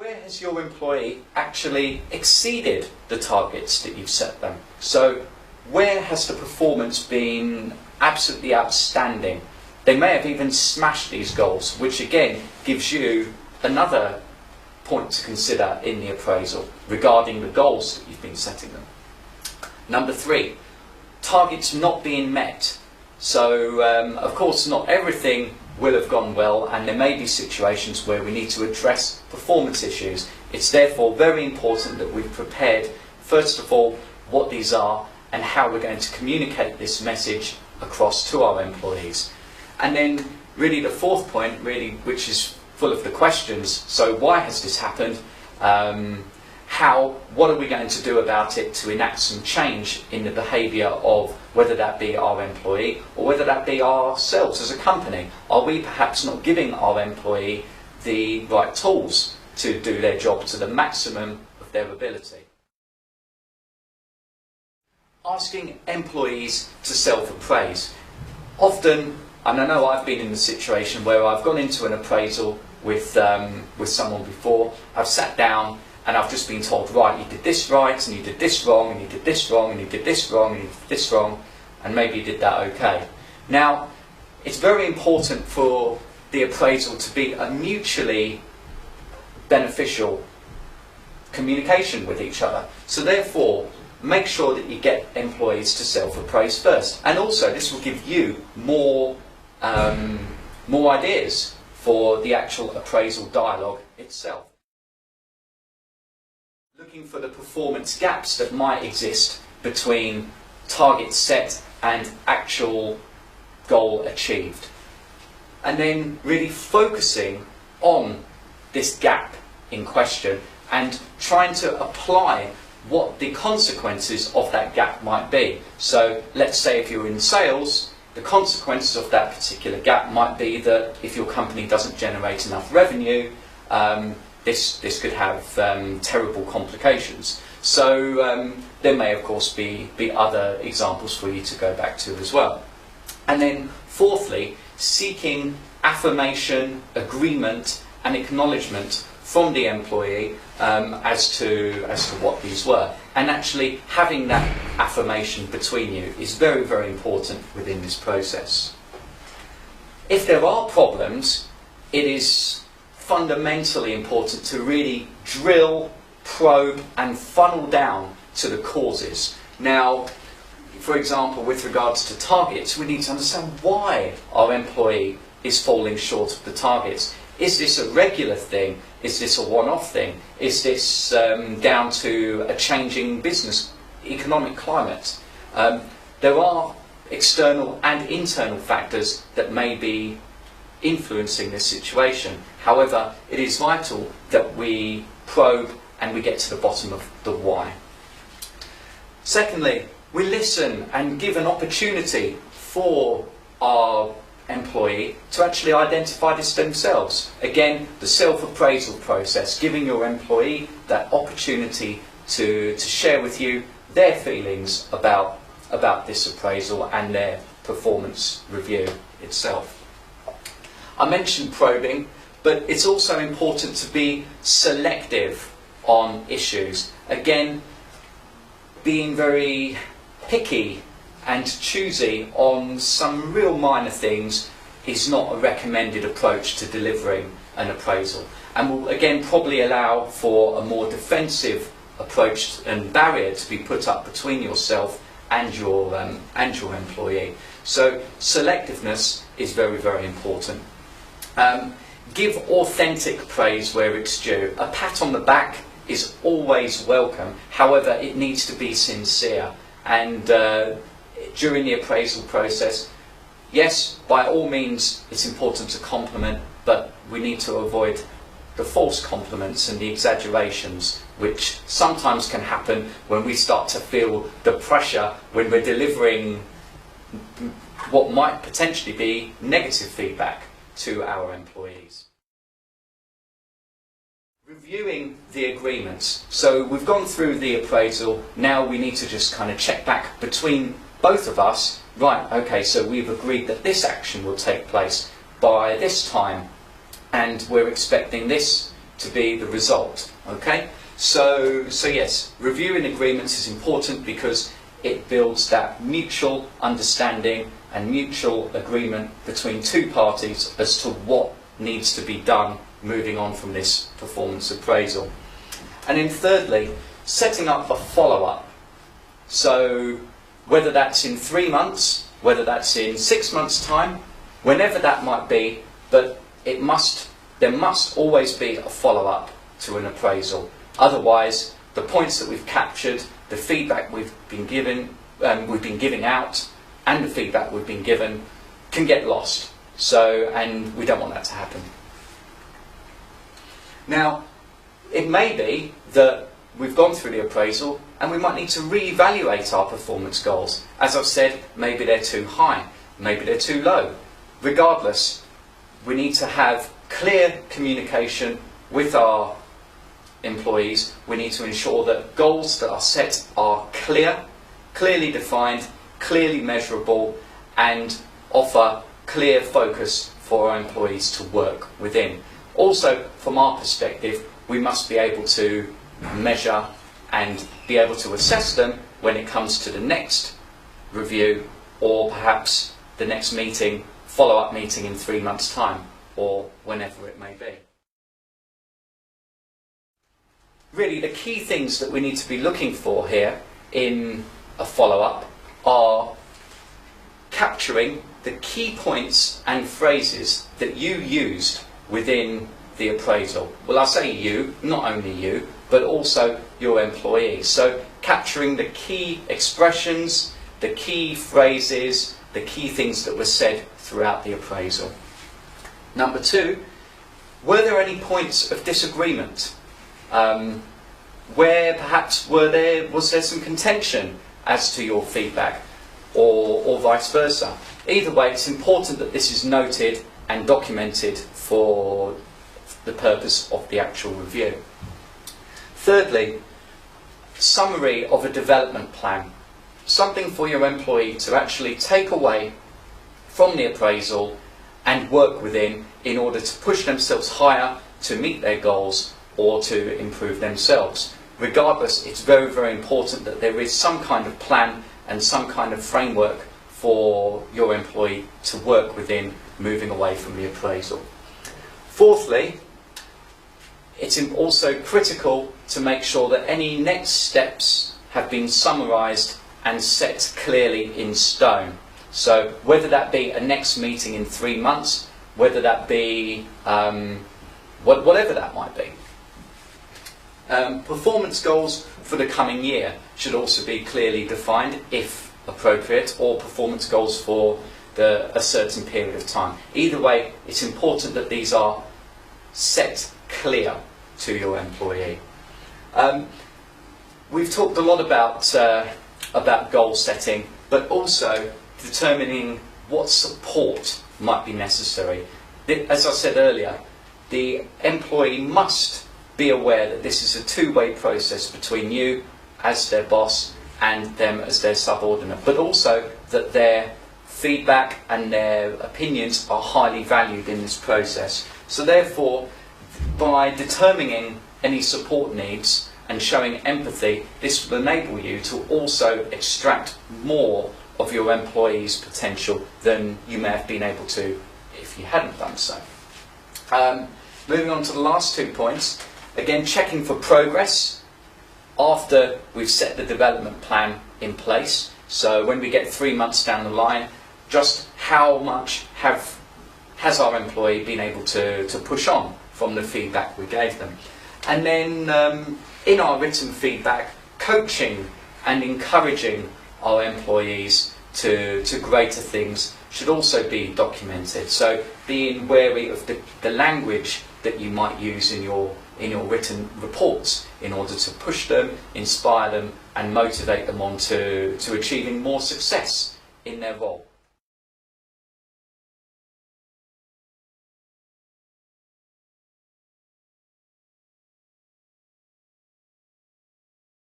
Where has your employee actually exceeded the targets that you've set them? So where has the performance been absolutely outstanding? They may have even smashed these goals, which again gives you another point to consider in the appraisal regarding the goals that you've been setting them. Number 3, targets not being met. So of course not everything will have gone well, and there may be situations where we need to address performance issues. It's therefore very important that we've prepared, first of all, what these are and how we're going to communicate this message across to our employees. And then really the 4th point, really, which is full of the questions, so why has this happened? What are we going to do about it to enact some change in the behaviour of whether that be our employee or whether that be ourselves as a company? Are we perhaps not giving our employee the right tools to do their job to the maximum of their ability? Asking employees to self-appraise. Often, and I know I've been in the situation where I've gone into an appraisal with someone before, I've sat down and I've just been told, right, you did this right, and you did this wrong, and you did this wrong, and you did this wrong, and you did this wrong, and maybe you did that okay. Now, it's very important for the appraisal to be a mutually beneficial communication with each other. So therefore, make sure that you get employees to self-appraise first. And also, this will give you more ideas for the actual appraisal dialogue itself. Looking for the performance gaps that might exist between targets set and actual goal achieved. And then really focusing on this gap in question and trying to apply what the consequences of that gap might be. So let's say if you're in sales, the consequences of that particular gap might be that if your company doesn't generate enough revenue, this could have terrible complications. So there may of course be other examples for you to go back to as well. And then fourthly, seeking affirmation, agreement and acknowledgement from the employee as to what these were. And actually having that affirmation between you is very, very important within this process. If there are problems, it is fundamentally important to really drill, probe and funnel down to the causes. Now, for example, with regards to targets, we need to understand why our employee is falling short of the targets. Is this a regular thing? Is this a one-off thing? Is this down to a changing business economic climate? There are external and internal factors that may be influencing this situation. However, it is vital that we probe and we get to the bottom of the why. Secondly, we listen and give an opportunity for our employee to actually identify this themselves. Again, the self-appraisal process, giving your employee that opportunity to share with you their feelings about this appraisal and their performance review itself. I mentioned probing, but it's also important to be selective on issues. Again, being very picky and choosy on some real minor things is not a recommended approach to delivering an appraisal, and will again probably allow for a more defensive approach and barrier to be put up between yourself and your employee. So selectiveness is very, very important. Give authentic praise where it's due. A pat on the back is always welcome, however it needs to be sincere. And during the appraisal process, yes, by all means it's important to compliment, but we need to avoid the false compliments and the exaggerations, which sometimes can happen when we start to feel the pressure when we're delivering what might potentially be negative feedback to our employees. Reviewing the agreements. So we've gone through the appraisal, now we need to just kind of check back between both of us. Right, okay, so we've agreed that this action will take place by this time and we're expecting this to be the result. Okay, so yes, reviewing agreements is important because it builds that mutual understanding and mutual agreement between two parties as to what needs to be done moving on from this performance appraisal. And then thirdly, setting up a follow-up. So whether that's in 3 months, whether that's in 6 months' time, whenever that might be, but there must always be a follow-up to an appraisal. Otherwise, the points that we've captured, the feedback we've been giving out, and the feedback we've been given can get lost. So, and we don't want that to happen. Now, it may be that we've gone through the appraisal and we might need to re-evaluate our performance goals. As I've said, maybe they're too high, maybe they're too low. Regardless, we need to have clear communication with our employees. We need to ensure that goals that are set are clear, clearly defined, clearly measurable, and offer clear focus for our employees to work within. Also, from our perspective, we must be able to measure and be able to assess them when it comes to the next review, or perhaps the next meeting, follow-up meeting in 3 months' time, or whenever it may be. Really, the key things that we need to be looking for here in a follow-up are capturing the key points and phrases that you used within the appraisal. Well, I say you, not only you, but also your employees. So capturing the key expressions, the key phrases, the key things that were said throughout the appraisal. Number 2, were there any points of disagreement? Where perhaps was there some contention as to your feedback, or vice versa? Either way, it's important that this is noted and documented for the purpose of the actual review. Thirdly, summary of a development plan. Something for your employee to actually take away from the appraisal and work within in order to push themselves higher, to meet their goals, or to improve themselves. Regardless, it's very, very important that there is some kind of plan and some kind of framework for your employee to work within moving away from the appraisal. Fourthly, it's also critical to make sure that any next steps have been summarised and set clearly in stone. So whether that be a next meeting in 3 months, whether that be whatever that might be. Performance goals for the coming year should also be clearly defined, if appropriate, or performance goals for a certain period of time. Either way, it's important that these are set clear to your employee. We've talked a lot about goal setting, but also determining what support might be necessary. As I said earlier, the employee must be aware that this is a two-way process between you as their boss and them as their subordinate, but also that their feedback and their opinions are highly valued in this process. So therefore, by determining any support needs and showing empathy, this will enable you to also extract more of your employee's potential than you may have been able to if you hadn't done so. Moving on to the last 2 points, again, checking for progress after we've set the development plan in place. So when we get 3 months down the line, just how much has our employee been able to push on from the feedback we gave them. And then in our written feedback, coaching and encouraging our employees to greater things should also be documented. So being wary of the language that you might use in your written reports in order to push them, inspire them, and motivate them on to achieving more success in their role.